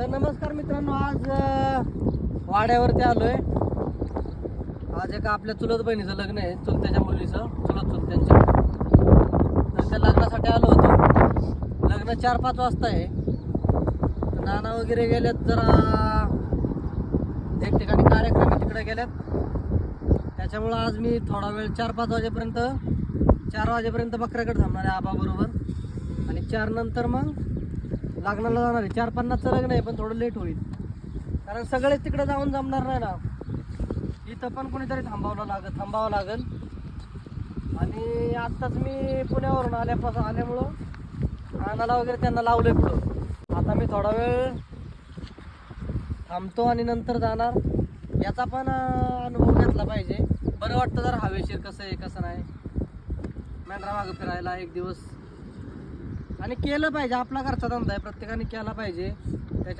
तर नमस्कार मित्रांनो, आज वाड्यावरती आलोय. आज एका आपल्या चुलत बहिणीचं लग्न आहे, चुलत्याच्या मुलीचं, चुलत्यांच्या. तर त्या लग्नासाठी आलो होतो. लग्न 4-5 वाजता आहे. तर नाना वगैरे गेल्यात, जरा एक ठिकाणी कार्यक्रम आहे तिकडे गेल्यात. त्याच्यामुळं आज मी थोडा वेळ 4-5 वाजेपर्यंत 4 वाजेपर्यंत बकऱ्याकडे थांबणार आहे आबाबरोबर. आणि 4 नंतर मग लग्नाला जाणार आहे. 4:50चं लग्न आहे, पण थोडं लेट होईल कारण सगळेच तिकडे जाऊन जमणार नाही ना. इथं पण कोणीतरी थांबावं लागेल. आणि आत्ताच मी पुण्यावरून आल्यामुळं नानाला वगैरे त्यांना लावलंय पुढं. आता मी थोडा वेळ थांबतो आणि नंतर जाणार. याचा पण अनुभव घेतला पाहिजे. बरं वाटतं जर हवेशीर कसं आहे कसं नाही. मेंढरा मागं फिरायला एक दिवस आणि केलं पाहिजे. आपला घरचा धंदा आहे, प्रत्येकाने केला पाहिजे.